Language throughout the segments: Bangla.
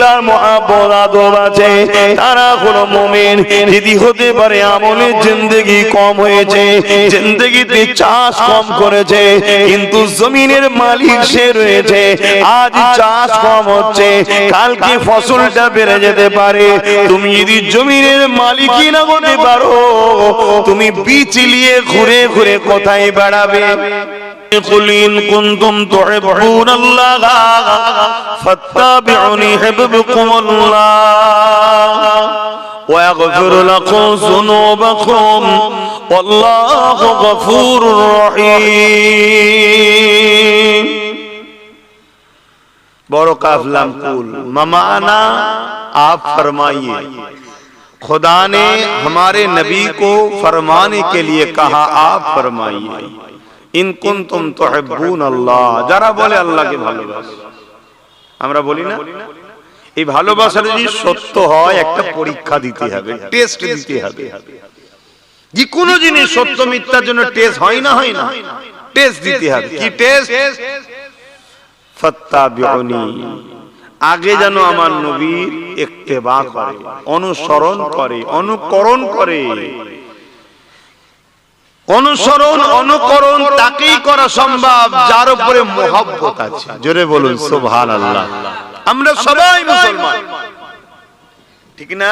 আল্লাহর মহব্বত আদব আছে, তারা হলো মুমিন। যদি হতে পারে আমলের জিন্দেগি কম হয়েছে, জিন্দেগিতে চাষ কম করেছে, কিন্তু জমিনের মালিক সে রয়েছে। আজ চাষ কম হচ্ছে, কালকে ফসলটা বেড়ে যেতে পারে। তুমি যদি জমিনের মালিকই না হতে পারো, তুমি বীজ নিয়ে ঘুরে ঘুরে কোথায় বেড়াবে? قل إن كنتم تحبون الله فاتبعوني يحببكم الله ويغفر لكم ذنوبكم والله غفور رحيم। बड़ो काफ लाम कुल ममाना आप फरमाइए। खुदा ने हमारे नबी को फरमाने के लिए कहा, आप फरमाइए। इन कुंतुम तुहिब्बून अल्लाह, যারা বলে আল্লাহকে ভালোবাসে। আমরা বলি না? এই ভালোবাসার যদি সত্য হয় একটা পরীক্ষা দিতে হবে, টেস্ট দিতে হবে। যে কোন জিনিস সত্য মিথ্যার জন্য টেস্ট হয় না, হয় না, টেস্ট দিতে হবে। কি টেস্ট? ফাত্তাবিউনি, আগে যেন আমার নবীর ইত্তেবা করে, অনুসরণ করে, অনুকরণ করে। অনুসরণ অনুকরণ তাকেই করা সম্ভব যার উপরে মহব্বত আছে। জোরে বলুন সুবহানাল্লাহ। আমরা সবাই মুসলমান, ঠিক না?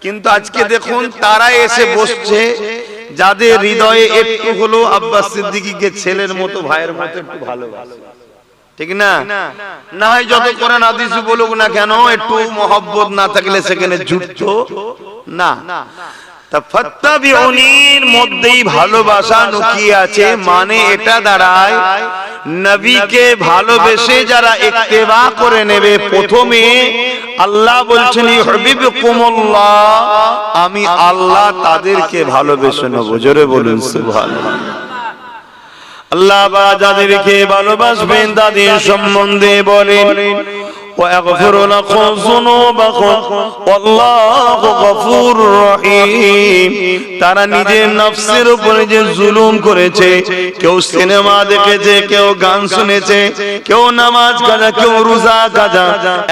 কিন্তু আজকে দেখুন তারা এসে বসছে যাদের হৃদয়ে একটু হলো আব্বাস সিদ্দিকীকে ছেলের মতো, ভাইয়ের মতো একটু ভালোবাসে, ঠিক না? না হয় যত কোরআন হাদিস বলুক না কেন, একটু মহব্বত না থাকলে সেখানে জুটতো না। তা ফাত্তাবিউনির মধ্যেই ভালোবাসা লুকিয়ে আছে। মানে এটা দাঁড়ায় নবীকে ভালোবেসে যারা ইত্তেবা করে নেবে, প্রথমে আল্লাহ বলছেন ইউহিব্বুকুমুল্লাহ, আমি আল্লাহ তাদেরকে ভালোবেসে নেব। জোরে বলুন সুবহানাল্লাহ। আল্লাহ যাদেরকে ভালোবাসবেন তাদের সম্বন্ধে বলেন ويغفر لكم ذنوبكم والله غفور رحيم। তারা নিজের নফসের উপরে যে জুলুম করেছে, কেউ সিনেমা দেখেছে, কেউ গান শুনেছে, কেউ নামাজ কাজা, কেউ রোজা কাজা,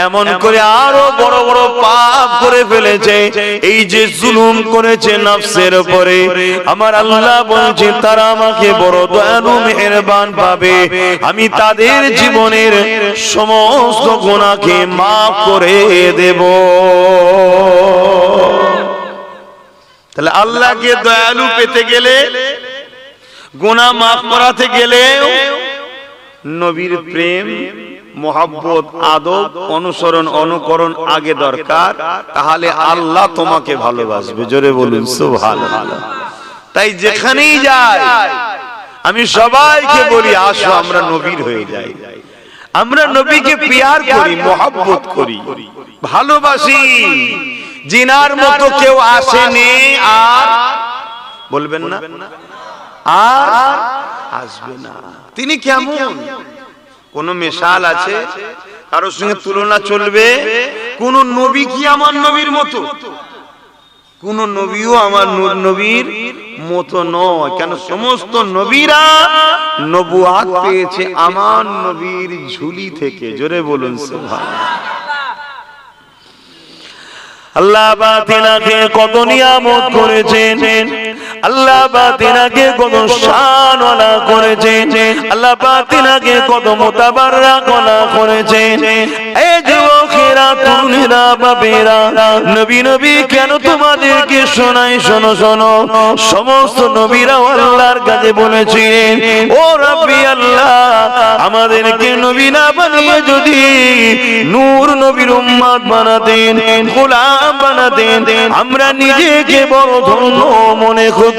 এমন করে আরো বড় বড় পাপ করে ফেলেছে। এই যে জুলুম করেছে নফসের উপরে, আমার আল্লাহ বলছে তারা আমাকে বড় দয়ালু মেহেরবান পাবে। আমি তাদের জীবনের সমস্ত গুনাহ কে মাফ করে দেব। তাহলে আল্লাহকে দয়ালু পেতে গেলে, গুনাহ মাফ করাতে গেলে নবীর প্রেম, মহব্বত, আদব, অনুসরণ, অনুকরণ আগে দরকার। তাহলে আল্লাহ তোমাকে ভালোবাসবে। জোরে বলুন সুবহানাল্লাহ। তাই যেখানেই যাই আমি সবাইকে বলি, আসো আমরা নবীর হয়ে যাই। আমরা নবীকে প্যার করি, মহব্বত করি, ভালোবাসি। জিনার মতো কেউ আসেনি, আর বলবেন না, আর আসবে না। তিনি কেমন? কোন মিশাল আছে? কারোর সঙ্গে তুলনা চলবে? কোন নবী কি আমার নবীর মতো? কোন নবীও আমার নবীর মতো নয়। কেন? সমস্ত নবীরা নবুয়াত পেয়েছে আমার নবীর ঝুলি থেকে। জোরে বলুন সুবহানাল্লাহ। আল্লাহ বাতিনাকে কত নিয়ামত করেছেন, আল্লাহ বাতিনাকে কত শানওয়ালা করেছেন, আল্লাহ বাতিনাকে কত মুতাবাররাক করেছেন। এই যুবকেরা, তরুণেরা, বাবেরা, নবী নবী কেন তোমাদেরকে শোনাই? শোনো শোনো, সমস্ত নবীরা আল্লাহর কাছে বলেছিলেন, ও রাব্বি আল্লাহ, আমাদেরকে নবী না বানিয়ে যদি নূর নবীর উম্মত বানাতেন, গোলাম বানাতেন, আমরা নিজেকে বড় ধন্য মনে করতাম।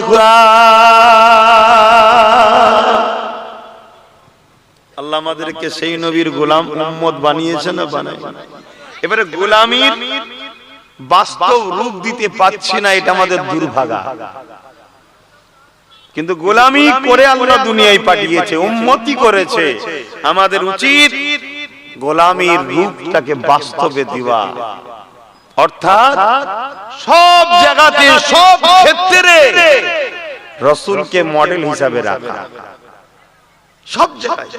আল্লাহ আমাদেরকে সেই নবীর গোলাম উম্মত বানিয়েছে না বানায়? এবারে গোলামীর বাস্তব রূপ দিতে পাচ্ছি না, এটা আমাদের দুর্ভাগা। কিন্তু গোলামি করে আল্লাহ দুনিয়ায় পাঠিয়েছে, উম্মতি করেছে। আমাদের উচিত গোলামীর রূপটাকে বাস্তবে দেওয়া, অর্থাৎ সব জায়গাতে, সব ক্ষেত্রে রাসূলকে মডেল হিসাবে রাখা, সব জায়গায়।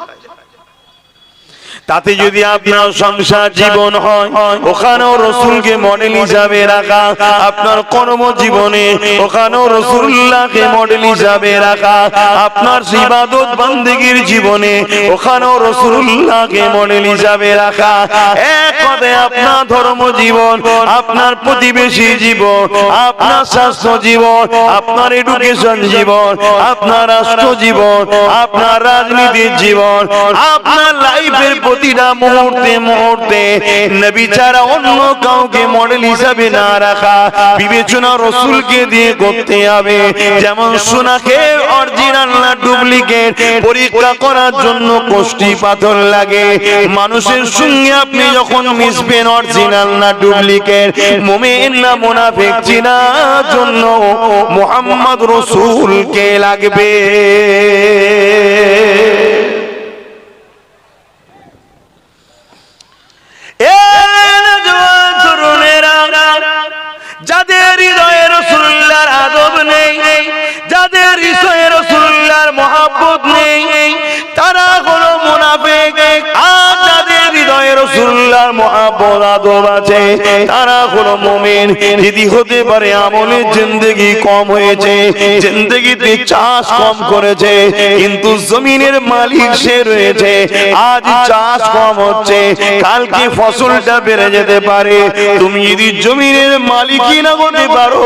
তাতে যদি আপনার সংসার জীবন হয় ওখানেও রাসূলকে মডেল হিসাবে রাখা, আপনার কর্মজীবনে ওখানেও রাসূলুল্লাহকে মডেল হিসাবে রাখা, আপনার ইবাদত বান্দেগীর জীবনে ওখানেও রাসূলুল্লাহকে মডেল হিসাবে রাখা। এক কথায় আপনার ধর্ম জীবন, আপনার প্রতিবেশী জীবন, আপনার স্বাস্থ্য জীবন, আপনার এডুকেশন জীবন, আপনার রাষ্ট্র জীবন, আপনার রাজনীতির জীবন, আপনার লাইফের প্রতিটা মুহূর্তে মুহূর্তে নবী ছাড়া অন্য কাউকে মডেল হিসাবে না রাখা, বিবেচনা রাসূলকে দিয়ে করতে হবে। যেমন সোনাকে অরিজিনাল না ডুপ্লিকেট পরীক্ষা করার জন্য কষ্টি পাথর লাগে, মানুষের সঙ্গে আপনি যখন মিশবেন অরিজিনাল না ডুপ্লিকেট, মুমিন না মুনাফিক চেনার জন্য মুহাম্মদ রাসূলকে লাগবে। যাদের হৃদয়ে রাসূলুল্লাহর আদব নেই, যাদের হৃদয়ে রাসূলুল্লাহর মহব্বত নেই, তারা হলো মুনাফিক। আর যাদের হৃদয়ে রাসূলুল্লাহর মহব্বত আদব আছে, তারা হলো মুমিন। যদি হতে পারে আমলের জিন্দেগি কম হয়েছে, জিন্দেগিতে চাষ কম করেছে, কিন্তু জমিনের মালিক সে রয়েছে। আজ চাষ কম হচ্ছে, কালকে ফসলটা বেড়ে যেতে পারে। তুমি যদি জমিনের মালিকই না হতে পারো,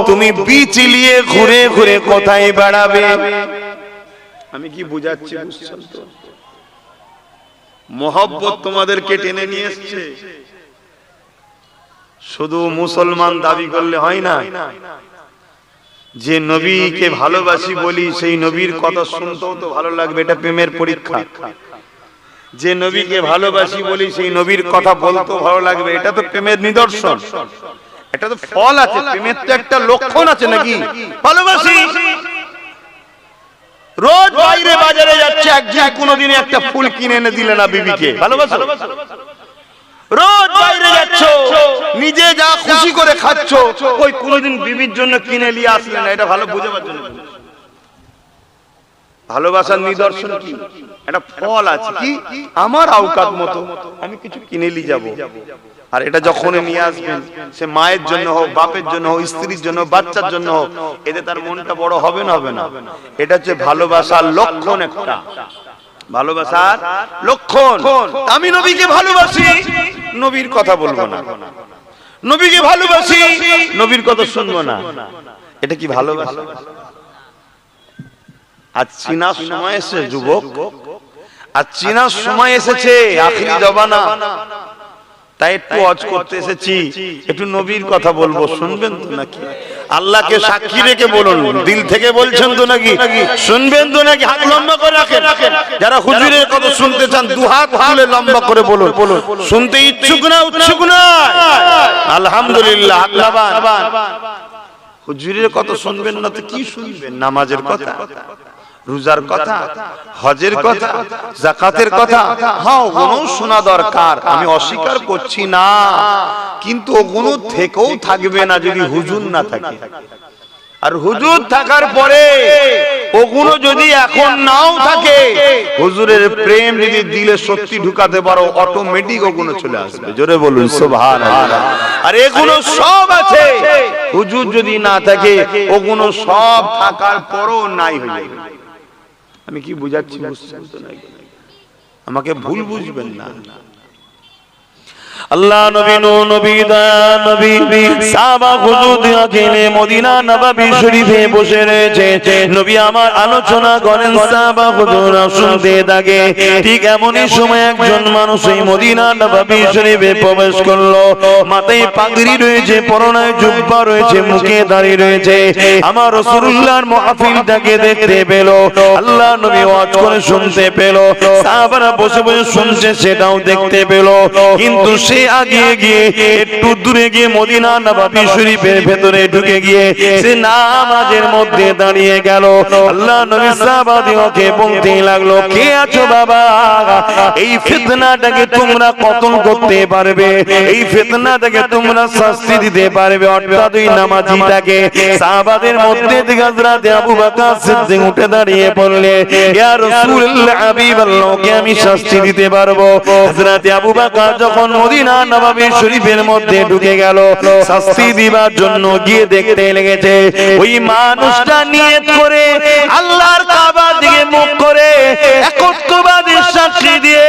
তুমি বীজ নিয়ে ঘুরে ঘুরে কোথায় বেড়াবে? আমি কি বুঝাচ্ছি বুঝছেন তো? মোহব্বত তোমাদেরকে টেনে নিয়ে এসেছে। শুধু মুসলমান দাবি করলে হয় না, যে নবীকে ভালোবাসি বলি সেই নবীর কথা শুনতেও তো ভালো লাগবে, এটা প্রেমের পরীক্ষা। যে নবীকে ভালোবাসি বলি সেই নবীর কথা বলতেও ভালো লাগবে, এটা তো প্রেমের নিদর্শন, এটা তো ফল আছে। প্রেমের তো একটা লক্ষণ আছে নাকি? ভালোবাসি। রোজ বাইরে বাজারে যাচ্ছে, একজন কোনোদিন একটা ফুল কিনে এনে দিলে না বিবিকে, ভালোবাসো? রোজ বাইরে যাচ্ছ, নিজে যা খুশি করে খাচ্ছ, ওই কোনোদিন বিবির জন্য কিনে নিয়ে আসলে না, এটা ভালো বুঝাবার জন্য। ভালোবাসার নিদর্শন কি? একটা ফল আছে কি? আমার আওকাত মতো আমি কিছু কিনে নিয়ে যাব। আর এটা যখন নিয়ে আসবেন, সে মায়ের জন্য হোক, বাপের জন্য হোক, স্ত্রীর জন্য, বাচ্চার জন্য হোক, এতে তার মনটা বড় হবে না? হবে না? এটা হচ্ছে ভালোবাসার লক্ষণ, একটা ভালোবাসার লক্ষণ। আমি নবীকে ভালোবাসি, নবীর কথা বলবো না। নবীকে ভালোবাসি, নবীর কথা শুনবো না। এটা কি ভালোবাসা? আজ চিনার সময় এসেছে যুবক, আজ চিনার সময় এসেছে, আখিরি জবানা। তাই একটু ওয়াজ করতে এসেছি, একটু নবীর কথা বলবো, শুনবেন তো নাকি? আল্লাহকে সাক্ষী রেখে বলুন, দিল থেকে বলছেন তো নাকি? শুনবেন তো নাকি? হাত লম্বা করে রাখেন। যারা হুজুরের কথা শুনতে চান দু হাত তুলে লম্বা করে বলুন। শুনতে ইচ্ছুক না উৎসুক না? আলহামদুলিল্লাহ, হাত লাগান। হুজুরের কথা শুনবেন না তো কি শুনবেন? নামাজের কথা, রোজার কথা, হজের কথা, যাকাতের কথা, হ্যাঁ ওগুলো শোনা দরকার, আমি অস্বীকার করছি না, কিন্তু ওগুলো থেকেও থাকবে না যদি হুজুর না থাকে। আর হুজুর থাকার পরে ওগুলো যদি এখন নাও থাকে, হুজুরের প্রেম যদি দিলে সত্যি ঢুকাতে পারো, অটোমেটিক ওগুলো চলে আসবে। জোরে বলুন সুবহানাল্লাহ। আর এগুলো সব আছে, হুজুর যদি না থাকে ওগুলো সব থাকার পরও নাই হয়ে যাবে। আমি কি বুঝাচ্ছি বুঝছেন তো নাকি? আমাকে ভুল বুঝবেন না। আল্লাহ নবী নবী দয়া নবী সাহাবা হুজুর আখেলে মদিনা নববী শরীফে বসে রয়েছে। নবী আমার আলোচনা করেন, সাহাবা হুজুর শুনতে থাকে। ঠিক এমনই সময় একজন মানুষ এই মদিনা নববী শরীফে প্রবেশ করলো। মাথায় পাগড়ি রয়েছে, পরনায় জুব্বা রয়েছে, মুখে দাড়ি রয়েছে। আমার রাসূলুল্লাহর মাহফিলটাকে দেখতে পেল, আল্লাহ নবী ওয়াজ করে শুনতে পেল, সাহাবারা বসে বসে শুনছে সেটাও দেখতে পেল। কিন্তু সে সে আগিয়ে গিয়ে একটু দূরে গিয়ে মদিনা নববী শরীফের ভেতরে ঢুকে গিয়ে সে নামাজের মধ্যে দাঁড়িয়ে গেল। আল্লাহ নবী সাহাবাদেরকে বলতে লাগলো, কে আছো বাবা, এই ফিতনাটাকে তোমরা কতল করতে পারবে, এই ফিতনাটাকে তোমরা শাস্তি দিতে পারবে। অর্থাৎ ওই নামাজিটাকে সাহাবাদের মধ্যে থেকে হযরত আবু বকর সিদ্দিক উঠে দাঁড়িয়ে বললেন, ইয়া রাসূলুল্লাহ হাবিবাল্লাহ, কে আমি শাস্তি দিতে পারবো। হযরত আবু বকর যখন মদিনা নববী শরীফের মধ্যে ঢুকে গেল শাস্তি দিবার জন্য, গিয়ে দেখতে লেগেছে ওই মানুষটা নিয়ত করে আল্লাহর কাবার দিকে মুখ করে একত্ববাদের সাক্ষী দিয়ে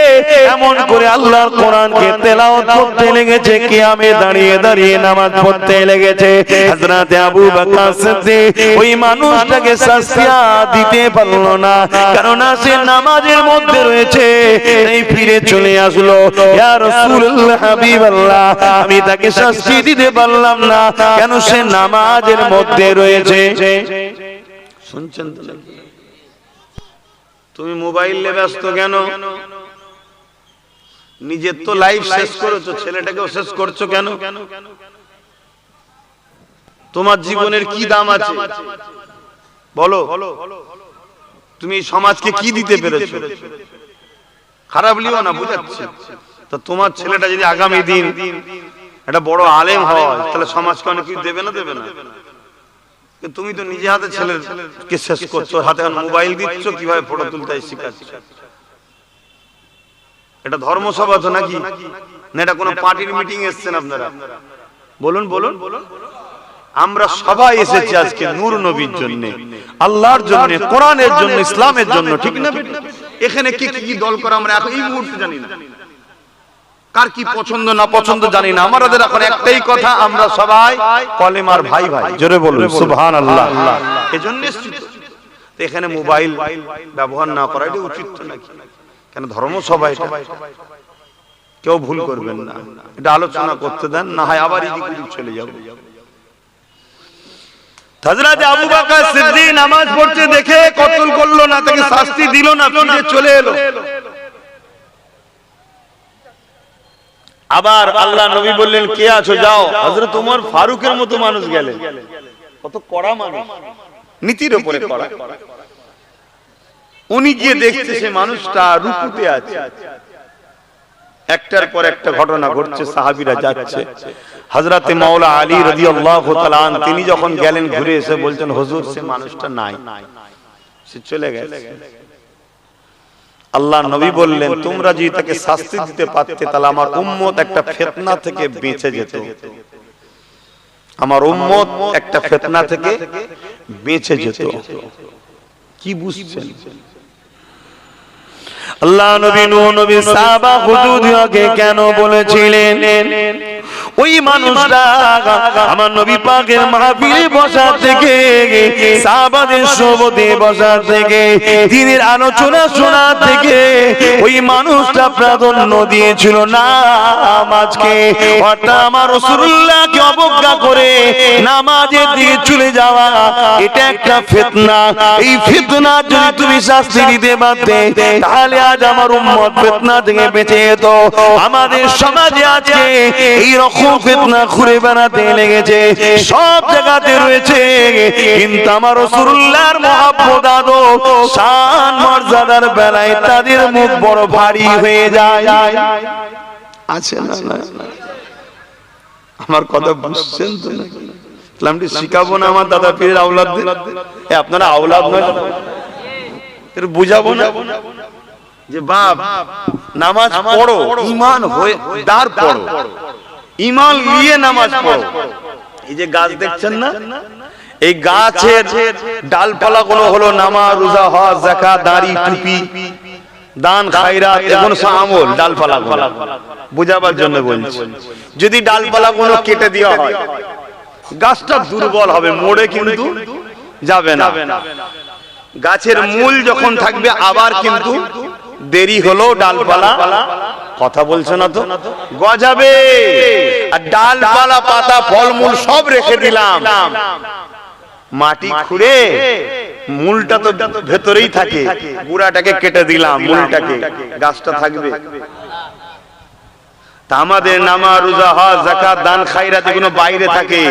এমন করে আল্লাহর কোরআনকে তেলাওয়াত করতে লেগেছে, কিয়ামে দাঁড়িয়ে দাঁড়িয়ে নামাজ পড়তে লেগেছে। হযরত আবু বকর সিদ্দিক ওই মানুষটাকে শাস্তি দিতে পারলো না, কারণ সে নামাজের মধ্যে রয়েছে। এই ফিরে চলে আসলো, ইয়া রাসূলুল্লাহ হাবিবাল্লাহ, আমি তাকে শাস্তি দিতে পারলাম না, কেন সে নামাজের মধ্যে রয়েছে। শুনছেন তো? তুমি মোবাইলে ব্যস্ত কেন? নিজের তো লাইফ শেষ করেছো, ছেলেটাকেও শেষ করছো কেন? তোমার জীবনের কি দাম আছে বলো? তুমি সমাজকে কি দিতে পেরেছো? খারাপ লিও না, বুঝাচ্ছি। তো তোমার ছেলেটা যদি আগামী দিন একটা বড় আলেম হয়, তাহলে সমাজকে অনেক কিছু দেবে না? দেবে না? তুমি তো নিজে হাতে ছেলেকে শেষ করছো, হাতে মোবাইল দিচ্ছ, কিভাবে ফটো তুলতে শিখাচ্ছ। এটা ধর্মসভা তো নাকি? না এটা কোনো পার্টির মিটিং এসেছেন আপনারা? বলুন বলুন। আমরা সবাই এসেছি আজকে নূর নবীর জন্য, আল্লাহর জন্য, কোরআনের জন্য, ইসলামের জন্য, ঠিক না? এখানে কি কি দল করে আমরা এখন এই মুহূর্তে জানি না, কার কি পছন্দ না পছন্দ জানি না। আমাদের এখন একটাই কথা, আমরা সবাই কলেমার ভাই ভাই। জোরে বলুন সুবহানাল্লাহ। এজন্য এখানে মোবাইল ব্যবহার না করা এটা উচিত তো নাকি? কেন ধর্মসভা এটা, কেউ ভুল করবেন না, এটা আলোচনা করতে দেন, না হয় আবার এদিকে চলে যাব। হযরত আবু বকর সিদ্দিক নামাজ পড়তে দেখে কতল করলো না, তাকে শাস্তি দিল না, ফিরে চলে এলো। আবার আল্লাহ নবী বললেন, কে আছো, যাও। হযরত ওমর ফারুকের মতো মানুষ গেলেন, কত কড়া মানুষ, নীতির উপরে কড়া। উনি গিয়ে দেখতে সে মানুষটা রুকুতে আছে, একটার পর একটা ঘটনা ঘটছে, সাহাবীরা যাচ্ছে। হযরতে মাওলা আলী রাদিয়াল্লাহু তাআলা আন তিনি যখন গেলেন, ঘুরে এসে বলছেন, হুজুর সে মানুষটা নাই, সে চলে গেছে। আল্লাহ নবী বললেন, তোমরা যদি তাকে শাস্তি দিতে পারতে, তাহলে আমার উম্মত একটা ফিতনা থেকে বেঁচে যেত। আমার উম্মত একটা ফিতনা থেকে বেঁচে যেত। কি বুঝছেন? আল্লাহ নবী নূহ নবী সাহাবা হুজুরকে কেন বলেছিলেন ওই মানুষটা আমার নবী পাকের মাহফিলে বসা থেকে, সাহাবাদের সোহবতে বসা থেকে, দ্বীনের আলোচনা শোনা থেকে ওই মানুষটা প্রাধান্য দিয়েছিল নামাজকে। অর্থাৎ আমার রাসূলুল্লাহকে অবজ্ঞা করে নামাজের দিকে চলে যাওয়া, এটা একটা ফিতনা। এই ফিতনা যদি তুমি শাস্তি দিতে পারতে, তাহলে আজ আমার উম্মত ফিতনা থেকে বেঁচে যেত। আমাদের সমাজে আজকে এই রকম ফিতনা ঘুরে বেড়াতে লেগেছে, সব জায়গাতে রয়েছে, কিন্তু আমার রাসূলুল্লাহর মহব্বত আদব শান মর্যাদার বেলায় তাদের মুখ বড় ভারী হয়ে যায়। আছে না? আমার কথা বুঝছেন তো? ইসলামটি শিখাবো না আমার দাদা পীরের আওলাদদের? আপনারা আওলাদ নয়, এর বুঝাবো না যে বাপ নামাজ পড়ো, ঈমান হয়ে দাঁড় পড়ো, ঈমান নিয়ে নামাজ পড়ো। এই যে গাছ দেখছেন না, এই গাছের ডালপালা গুলো হলো নামাজ, রোজা, হজ, যাকাত, দাড়ি, টুপি, দান, খায়রাত, এগুলো সব আমল। ডালপালা গুলো বুঝাবার জন্য বলছি। যদি ডালপালা গুলো কেটে দেওয়া হয়, গাছটা দুর্বল হবে, মরে কিন্তু যাবে না। গাছের মূল যখন থাকবে, আবার কিন্তু দেরি হলো ডালপালা, কথা বলছে না তো, গজাবে। আর ডালপালা, পাতা, ফলমূল সব রেখে দিলাম, মাটি খুঁড়ে মূলটা তো ভেতরেই থাকে, গুড়াটাকে কেটে দিলাম, মূলটাকে, গাছটা থাকবে? তা আমাদের নামাজ রোজা হজ যাকাত দান খায়রাত এগুলো বাইরে থাকে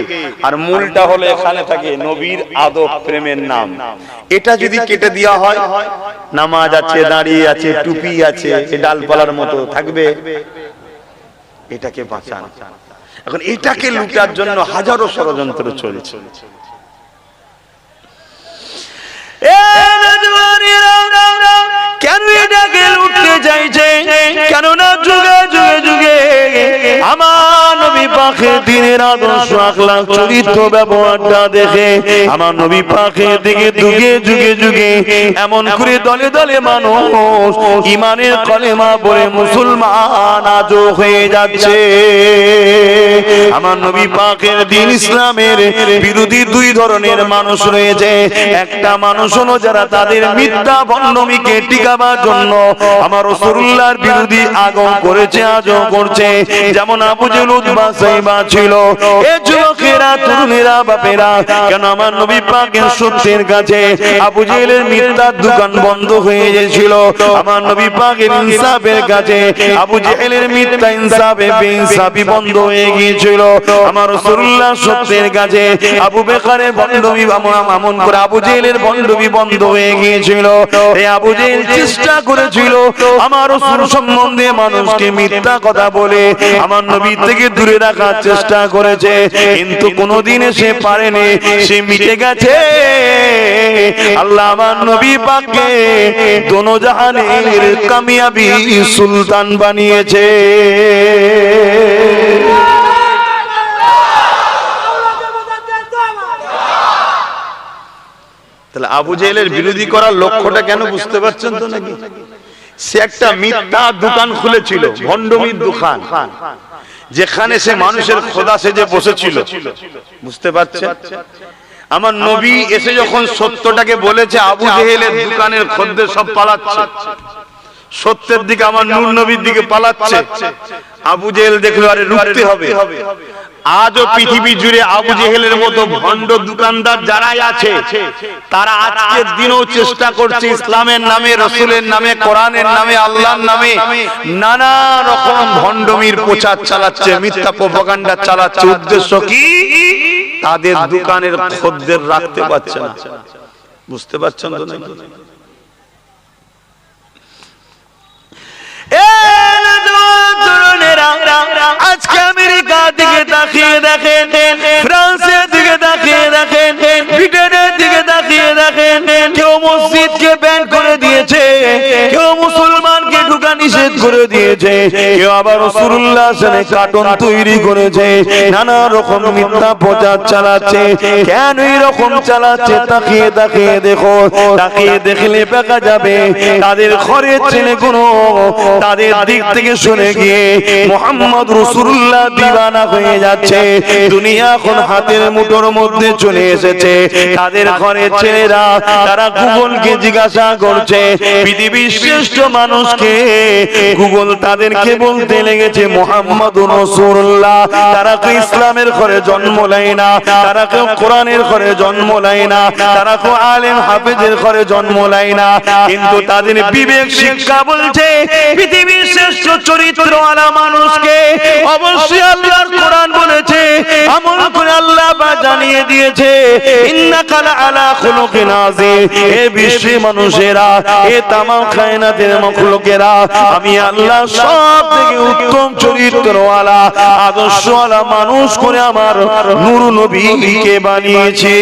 আর মূলটা হলো এখানে থাকে, নবীর আদব প্রেমের নাম। এটা যদি কেটে দেওয়া হয়, নামাজ আছে, দাঁড়িয়ে আছে, টুপি আছে, ডালপালার মতো থাকবে, এটাকে বাঁচান। এখন এটাকে লুটার জন্য হাজারো ষড়যন্ত্র চলছে। কেন এটাকে লুটতে চাইছে? কেননা যুগে যুগে যুগে আমার নবী পাকের দিনের আদর্শ আখলাক চরিত্র ব্যবহারটা দেখে আমার নবী পাকের দিকে যুগে যুগে যুগে এমন করে দলে দলে মানুষ ইমানের কলেমা পড়ে মুসলমান আজও হয়ে যাচ্ছে। আমার নবী পাকের দিন ইসলামের বিরোধী দুই ধরনের মানুষ রয়েছে। একটা মানুষ হলো যারা তাদের মিথ্যা ভণ্ডমিকে টিকাবার জন্য আমার রাসূলুল্লাহর বিরোধী আগম করেছে, আজও করছে। যেমন আবু জেহেল, উতবা, সাইবা ছিল। এই যুবকেরা, তরুণেরা, বাপেরা, কেন আমার নবী পাকের সত্যের কাছে আবু জেহেলের মিথ্যার দোকান বন্ধ হয়ে গিয়েছিল। আমার নবী পাকের ইনসাফের কাছে আবু জেহেলের মিথ্যা ইনসাফে বেইনসাফি বন্ধ হয়ে গিয়েছিল। আমার রাসূলুল্লাহ সত্যের কাছে আবু বকরের ভণ্ডমি আমন করে আবু জেহেলের ভণ্ডমি বন্ধ হয়ে গিয়েছিল। এই আবু জেহেল চেষ্টা করেছিল আমার রাসূল সম্বন্ধে মানুষকে মিথ্যা কথা বলে আমার নবী থেকে দূরে রাখার চেষ্টা করেছে, কিন্তু কোনোদিন সে পারেনি, সে মিটে গেছে। আল্লাহ আমার নবী পাককে দোনো জাহানের কামিয়াবি সুলতান বানিয়েছে। তাহলে আবু জেহেলের বিরোধী করার লক্ষ্যটা কেন বুঝতে পারছেন তো নাকি? সে একটা মিথ্যা দোকান খুলেছিল, ভণ্ডমির দোকান, যেখানে সে মানুষের খোদা সেজে বসেছিল। বুঝতে পারছেন? আমার নবী এসে যখন সত্যটাকে বলেছে, আবু জেহেলের দোকানের খদ্দের সব পালাচ্ছে, সত্যের দিকে আমার নূর নবীর দিকে পালাচ্ছে। আবু জেহেল দেখলো আরে রুখতে হবে। আজও পৃথিবী জুড়ে আবু জেহেলের মতো ভণ্ড দোকানদার যারাই আছে, তারা আজকের দিনেও চেষ্টা করছে ইসলামের নামে, রাসূলের নামে, কোরআনের নামে, আল্লাহর নামে নানা রকম ভণ্ডমির প্রচার চালাচ্ছে, মিথ্যা প্রপাগান্ডা চালাচ্ছে। উদ্দেশ্য কি? তাদের দোকানের খদ্দের রাখতে পারছে না। বুঝতে পারছেন তো নাকি? আজকে আমেরিকা দিকে তাকিয়ে দেখেন, ফ্রান্সের দিকে তাকিয়ে দেখেন, ব্রিটেনের দিকে তাকিয়ে দেখেন, কেউ মসজিদকে ব্যান করে দিয়েছে, কেউ মুসলমানকে ঢোকা নিষেধ করে দিয়েছে, কেউ আবার রাসূলুল্লাহ সানে কার্টুন তৈরি করেছে, নানা রকম মিথ্যা প্রচার চালাচ্ছে। কেন এরকম চালাচ্ছে? তাকিয়ে তাকিয়ে দেখো, তাকিয়ে দেখলে দেখা যাবে তাদের ঘরের ছেলেগুলো তাদের দিক থেকে শুনে গিয়ে মুহাম্মদ রাসূলুল্লাহ দিওয়ানা হয়ে যাচ্ছে। দুনিয়া এখন হাতের মুঠোর মধ্যে চলে এসেছে। তাদের ঘরের ছেলেরা তারা গুগলকে জিজ্ঞাসা করছে, পৃথিবীর শ্রেষ্ঠ মানুষকে। গুগল তাদেরকে বলতে লেগেছে মুহাম্মদুর রাসূলুল্লাহ। তারা তো ইসলামের ঘরে জন্ম নেয় না, তারা কেউ কোরআনের ঘরে জন্ম নেয় না, তারা কেউ আলেম হাফেজের ঘরে জন্ম নেয় না, কিন্তু তাদের বিবেক শিক্ষা বলছে পৃথিবীর শ্রেষ্ঠ চরিত্রওয়ালা মানুষকে অবশ্যই আল্লাহর কোরআন বলেছে, আমল করে আল্লাহ বা জানিয়ে দিয়েছে ইন্নাকা আলা খুলুকিন আযীম। হে বিশ্বের মানুষেরা, হে তামাম কায়নাতের মাখলুকেরা, আমি আল্লাহ সব থেকে উত্তম চরিত্রওয়ালা আদর্শওয়ালা মানুষ করে আমার নূর নবীকে বানিয়েছি।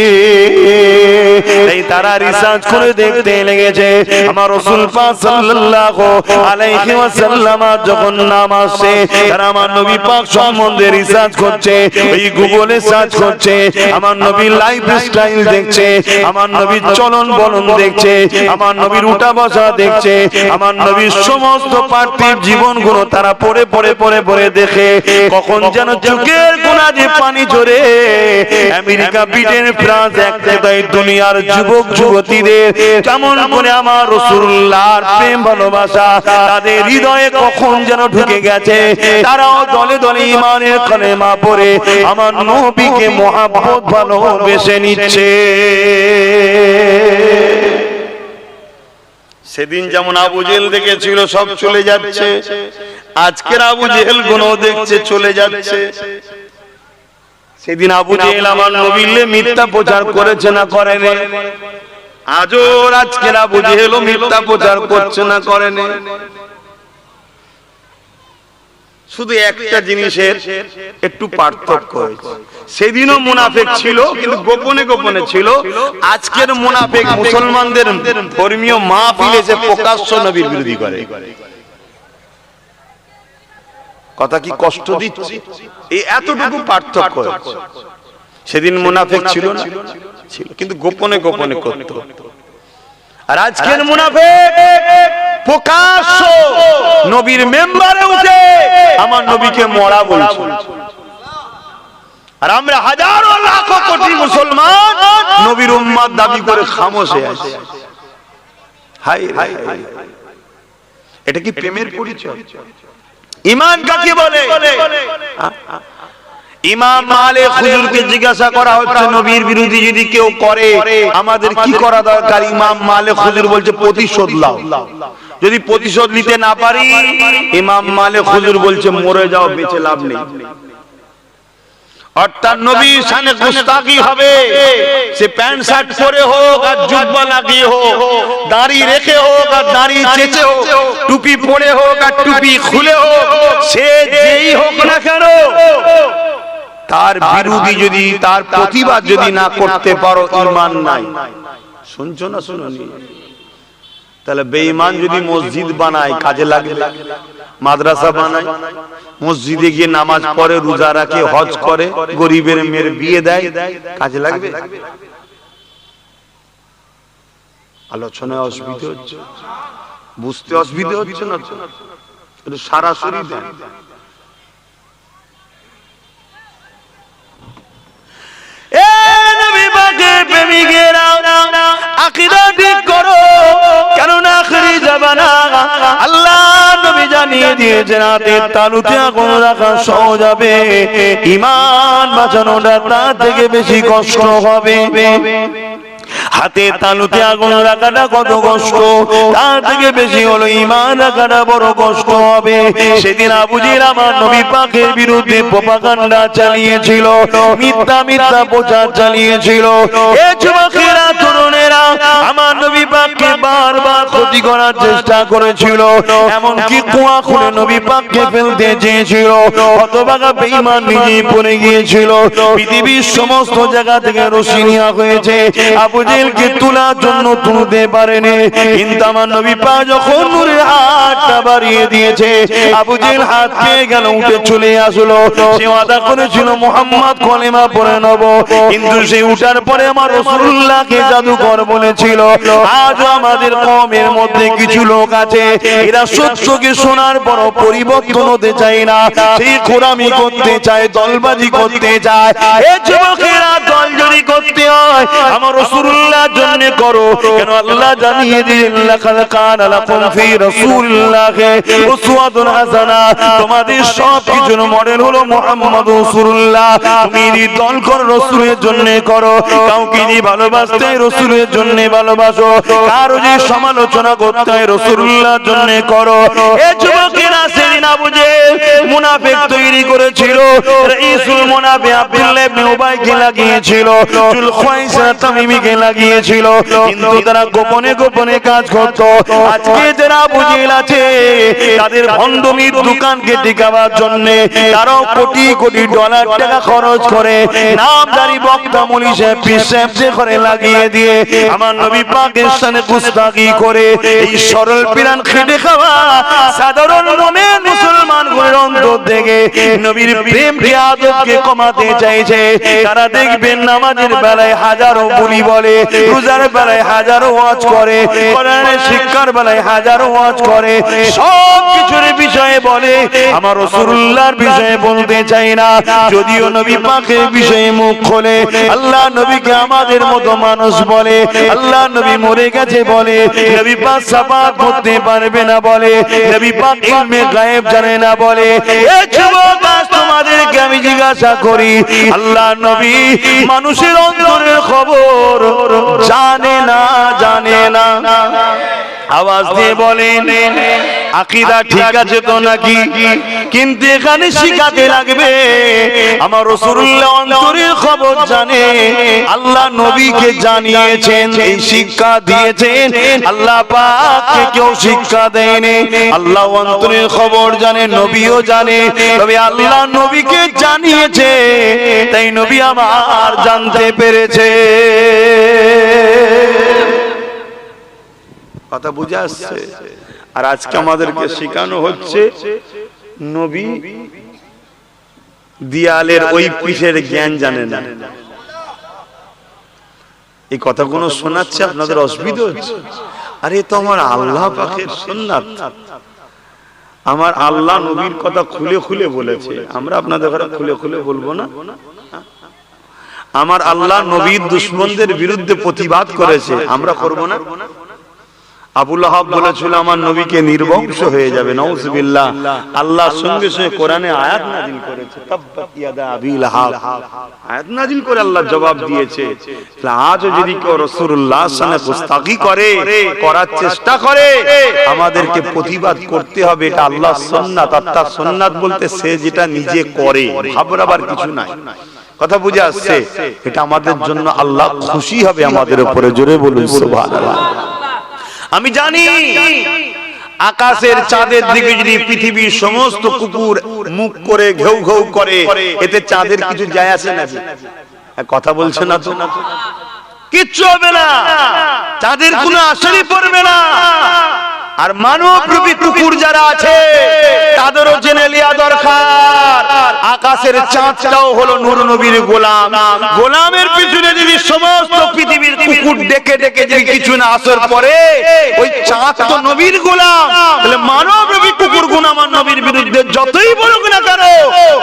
এই তারা রিসার্চ করে দেখতে লেগেছে আমার রাসূল পাক সাল্লাল্লাহু আলাইহি ওয়াসাল্লাম যখন নাম আসে, তারা আমার নবী পাক সম্বন্ধে রিসার্চ করছে, ওই গুগলে সার্চ করছে, আমার নবীর লাইফ স্টাইল দেখছে, আমার নবীর চলন বলন দেখছে, আমার নবীর উঠা বসা দেখছে, আমার নবীর সমস্ত পার্থিব জীবনগুলো তারা পড়ে পড়ে পড়ে পড়ে দেখে কখন যেন চোখের কোণা দিয়ে পানি ঝরে। আমেরিকা, ব্রিটেন, ফ্রান্স, একটাই দুনিয়ার যুবক যুবতীদের কেমন করে আমার রাসূলুল্লাহর প্রেম ভালোবাসা তাদের হৃদয়ে কখন যেন ঢুকে গেছে। তারাও দলে দলে ঈমানের কালেমা পড়ে আমার নবীকে মহব্বত ভালোবেসে নিচ্ছে। সেদিন যেমন আবু জেহেল দেখেছিল সব চলে যাচ্ছে, আজকের আবু জেহেল গুনাহ দেখছে চলে যাচ্ছে, সেদিন আবু জেহেল আমার নবীর মিথ্যা প্রচার করেছে না করেনি? আজও আজকের আবু জেহেলও মিথ্যা প্রচার করছে না করেনি? শুধু একটা জিনিসের একটু পার্থক্য হয়েছে, সেদিনও মুনাফিক ছিল কিন্তু গোপনে গোপনে ছিল, আজকের মুনাফিক মুসলমানদের ধর্মীয় মাহফিলে এসে প্রকাশ্য নবীর বিরোধী করে। কথা কি কষ্ট দিচ্ছে? এই এতটুকু পার্থক্য হয়েছে। সেদিন মুনাফিক ছিল না, ছিল কিন্তু গোপনে গোপনে করত। আর আজকের মুনাফিক প্রকাশ্য নবীর মেম্বারে উঠে আমার নবীকে মরা বলছে। আর আমরা হাজারো লাখো কোটি মুসলমান নবীর উম্মত দাবি করে খামোশে আছি। হাই হাই, এটা কি প্রেমের পরিচয়? ঈমান কাকে বলে? ইমাম মালিক হুজুরকে জিজ্ঞাসা করা হচ্ছে নবীর বিরোধী যদি কেউ করে আমাদের কি করা দরকার? ইমাম মালিক হুজুর বলছে প্রতিশোধ নাও। যদি প্রতিশোধ নিতে না পারি, ইমাম মালিক হুজুর বলছে মরে যাও, বেঁচে লাভ নেই। অর্থাৎ নবীর শানে গুস্তাখি হবে, সে প্যান্ট শার্ট পরে হোক আর জুব্বা লাগিয়ে হোক, দাড়ি রেখে হোক আর দাড়ি চেঁচে হোক, টুপি পরে হোক আর টুপি খুলে হোক, সে যেই হোক না কেন, তার বিরোধী যদি, তার প্রতিবাদ যদি না করতে পারো, ঈমান নাই। শুনছো না শুনোনি? তাহলে বেঈমান যদি মসজিদ বানায় কাজে লাগে, মাদ্রাসা বানায়, মসজিদে গিয়ে নামাজ পড়ে, রোজা রাখে, হজ করে, গরিবের মেয়ের বিয়ে দেয়, কাজে লাগবে? আলোচনায় অসুবিধা হচ্ছে, বুঝতে অসুবিধা হচ্ছে না? একটু সরাসরি দেন। আকীদা ঠিক করো, কেননা আখিরি জামানা আল্লাহ নবী জানিয়ে দিয়েছেন হাতের তালুতে আগুন রাখা সহজ হবে, ঈমান বাঁচানোটা তার থেকে বেশি কষ্ট হবে। হাতে তালুতে আগুন রাখাটা কত কষ্ট, তার থেকে বেশি হলো ঈমান রাখাটা বড় কষ্ট হবে। সেদিন আবু জেহেল আমার নবী পাকের বিরুদ্ধে প্রপাগান্ডা চালিয়েছিল, মিথ্যা মিথ্যা প্রচার চালিয়েছিল। এ যুবকেরা, তরুণেরা আমার নবী পাককে বারবার ক্ষতি করার চেষ্টা করেছিল, এমনকি কুয়া খুলে নবী পাককে ফেলতে চেয়েছিল। হতভাগা বেঈমান নিজেই পড়ে গিয়েছিল। পৃথিবীর সমস্ত জায়গা থেকে রশি নেওয়া হয়েছে, আবু জেহেলকে তোলার জন্য তুলতে পারেনি, কিন্তু আমার নবী পাক যখন নূরের হাতটা বাড়িয়ে দিয়েছে, আবু জেহেল হাত পেয়ে গেল, উঠে চলে আসলো। সে ওয়াদা করেছিল মুহাম্মদ কলেমা পড়ে নেব, কিন্তু সে উঠার পরে আমার রাসূলুল্লাহকে জাদুকর বলেছিল। আজ আমাদের কওমের মধ্যে কিছু লোক আছে, এরা সত্যকে শোনার পর পরিবর্তন হতে চায় না, সেই খোরামি করতে চায়, দলবাজি করতে চায়। এ যুবকেরা, দল যদি করতে হয় আমার রাসূলুল্লাহর জন্য করো, কেন আল্লাহ জানিয়ে দিলেন লাকাদ কানা লাকুম ফি রাসূলিল্লাহি উসওয়াতুন হাসানা, তোমাদের সব কিছুর মডেল হলো মুহাম্মদ রাসূলুল্লাহ। তুমি যদি দল করো রাসূলের জন্য করো, কাউকে যদি ভালোবাসতে হয় রাসূলের জন্য ভালোবাসো, কারো যদি সমালোচনা করতে হয় রাসূলুল্লাহর জন্য করো। এ যুবকেরা, সেদিন আবু জেহেল মুনাফিক তৈরি করেছিল, রাইসুল মুনাফিক আব্দুল্লাহ ইবনে উবাইকে লাগিয়েছিল, জুল খুয়াইসা তামিমিকে লাগিয়েছিল, কিন্তু তারা গোপনে গোপনে কাজ করত। আজকে যারা আবু জেহেল আছে, তাদের ভণ্ডমির দোকানকে টিকাবার জন্য তারাও কোটি কোটি ডলার টাকা খরচ করে নামদারি বক্তা মুলি সাহেব পীর সাহেব যে করে লাগিয়ে দিয়ে আমার নবী পাকের শানে গুস্তাখি করে এই সরল পিরান খেটে খাওয়া সাধারণ মুমিন মুসলমান গুলোর অন্তর থেকে নবীর প্রেমকে আদবকে কমাতে চাইছে। তারা দেখবেন নামাজের বেলায় হাজারো বলি বলে, রোজার বেলায় হাজারো ওয়াজ করে, কোরআনের শিক্ষার বেলায় হাজারো ওয়াজ করে, সব কিছুর বিষয়ে বলে, আমার রাসূলুল্লাহর বিষয়ে বলতে চাই না। যদিও নবী পাকের বিষয়ে মুখ খোলে, আল্লাহ নবীকে আমাদের মতো মানুষ বলে, আল্লাহ নবী মরে গেছে বলে, নবী পাক শাফাআত করতে পারবে না বলে, নবী পাক ইলমে গায়েব জানে না বলে। এ যুবক, আজ তোমাদেরকে আমি জিজ্ঞাসা করি, আল্লাহ নবী মানুষের অন্তরের খবর জানে না, জানে না? আওয়াজ দিয়ে বলেন আকীদা ঠিক আছে তো নাকি? কিন্তু এখানে শিখাতে লাগবে আমার রাসূলুল্লাহ অন্তরের খবর জানে, আল্লাহ নবীকে জানিয়েছেন, এই শিক্ষা দিয়েছেন, আল্লাহ পাককে কেউ শিক্ষা দেয়নি। আল্লাহ অন্তরের খবর জানে, নবীও জানে, তবে আল্লাহ নবীকে জানিয়েছে, তাই নবী আমার জানতে পেরেছে। কথা বুঝে আসছে? আর আজকে আমাদেরকে শেখানো হচ্ছে নবী দিয়ালের ওই পিঠের জ্ঞান জানে না। এই কথাগুলো শোনাচ্ছে, আপনাদের অসুবিধা হচ্ছে? আরে তো আমার আল্লাহ পাকের সুন্নাত, আমার আল্লাহ নবীর কথা খুলে খুলে বলেছে, আমরা আপনাদের ঘরে খুলে খুলে বলবো না? আমার আল্লাহ নবীর দুশমনদের বিরুদ্ধে প্রতিবাদ করেছে, আমরা করব না? আবু লাহাব বলেছিল আমার নবীকে নির্বংশ হয়ে যাবে, নাউজুবিল্লাহ। আল্লাহ সঙ্গে সঙ্গে কোরআনে আয়াত নাযিল করেছে, তাব্বাত ইয়াদা আবি লাহাব, আয়াত নাযিল করে আল্লাহ জবাব দিয়েছে। আজও যদি কেউ রাসূলুল্লাহর সামনে গুস্তাখি করে, করার চেষ্টা করে, আমাদেরকে প্রতিবাদ করতে হবে। এটা আল্লাহর সুন্নাত। আর তার সুন্নাত বলতে সে যেটা নিজে করে, ভাবরাবার কিছু নাই। কথা বুঝে আসছে? এটা আমাদের জন্য আল্লাহ খুশি হবে আমাদের উপরে। জোরে বলুন সুবহানাল্লাহ। আমি জানি আকাশের চাঁদের দিকে যদি পৃথিবীর সমস্ত কুকুর মুখ করে ঘেউ ঘেউ করে, এতে চাঁদের কিছু যায় আসে নাকি? কথা বলছে না তো? কিচ্ছু হবে না, চাঁদের কোনো আসরই পড়বে না। আর মানবরূপী কুকুর যারা আছে তাদেরও জেনে নেওয়া দরকার, আকাশের চাঁদটাও হলো নূর নবীর গোলাম। গোলামের পিছনে যদি সমস্ত পৃথিবীর কুকুর ডেকে ডেকে যদি কিছু না আসর পরে, ওই চাঁদ তো নবীর গোলাম। তাহলে মানবরূপী কুকুর গুণ আমার নবীর বিরুদ্ধে যতই বলুক না কেন,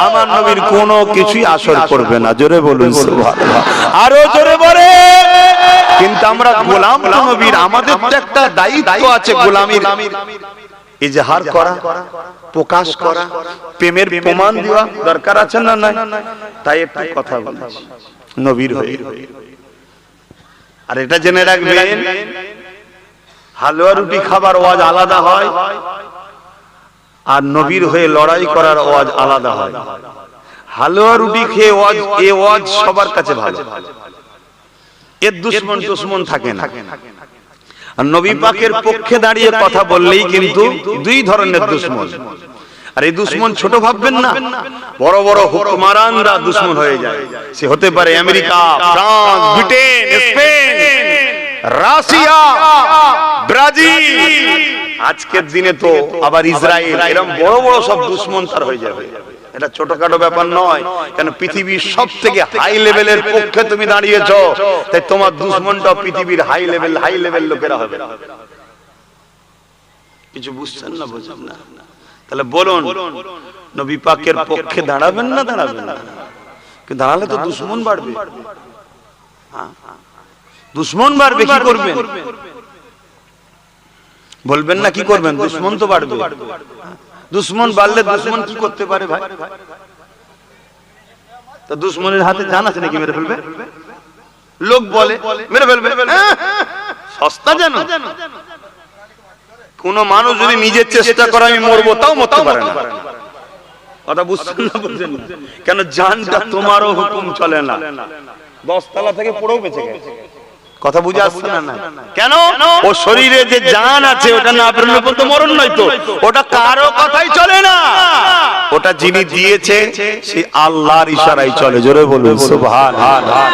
আমার নবীর কোনো কিছুই আসর করবে না। জোরে বলুন সুবহানাল্লাহ, আরো জোরে বলে। কিন্তু আমরা গোলাম তো নবীর, আমাদের তো একটা দায়িত্ব আছে গোলামির ইজহার করা, প্রকাশ করা, প্রেমের প্রমাণ দেওয়া দরকার আছে না নাই? তাই একটু কথা বলছি নবীর হয়ে। আর এটা জেনে রাখবেন, হালুয়া রুটি খাবার ওয়াজ আলাদা হয়, আর নবীর হয়ে লড়াই করার ওয়াজ আলাদা হয়। হালুয়া রুটি খেয়ে ওয়াজ, এ ওয়াজ সবার কাছে ভালো, এর দুশমন দুশমন থাকে না। আর নবী পাকের পক্ষে দাঁড়িয়ে কথা বললেই কিন্তু দুই ধরনের দুশমন। আর এই দুশমন ছোট ভাববেন না, বড় বড় হুকমারানরা দুশমন হয়ে যায়। সে হতে পারে America, France, Britain, Spain, Russia, Brazil, আজকের দিনে তো আবার ইসরায়েল, এরকম বড় বড় সব দুশমন তার হয়ে যাবে। এটা ছোটখাটো ব্যাপার নয়, কেন পৃথিবীর সব থেকে হাই লেভেলের পক্ষে তুমি দাঁড়িয়েছো, তাই তোমার দুশমনটা পৃথিবীর হাই লেভেল লোকেরা হবে। কিছু বুঝছেন না? বুঝছেন না? তাহলে বলুন, নবী পাকের পক্ষে দাঁড়াবেন না দাঁড়াবেন না? দাঁড়ালে তো দুশমন বাড়বে। দুশমন বাড়বে, কি করবেন? বলবেন না কি করবেন? দুশমন তো বাড়বে। দুশমন বাড়লে দুশমন কি করতে পারে ভাই? তো দুশমনের হাতে জান আছে নাকি মেরে ফেলবে? লোক বলে মেরে ফেলবে, সস্তা জানো? কোন মানুষ যদি নিজের চেষ্টা করে আমি মরবো, তাও মরতে পারে না। কথা বুঝছেন না? বুঝছেন না? কেন জানটা তোমারও হুকুম চলে না, 10 তলা থেকে পড়েও বেঁচে গেছে। কথা বুঝে আসছে না? কেন? ও শরীরে যে জান আছে ওটা না বেরোলে পর্যন্ত মরণ নয় তো, ওটা কারো কথাই চলে না, ওটা যিনি দিয়েছে সেই আল্লাহর ইশারায় চলে। জোরে বলুন সুবহানাল্লাহ।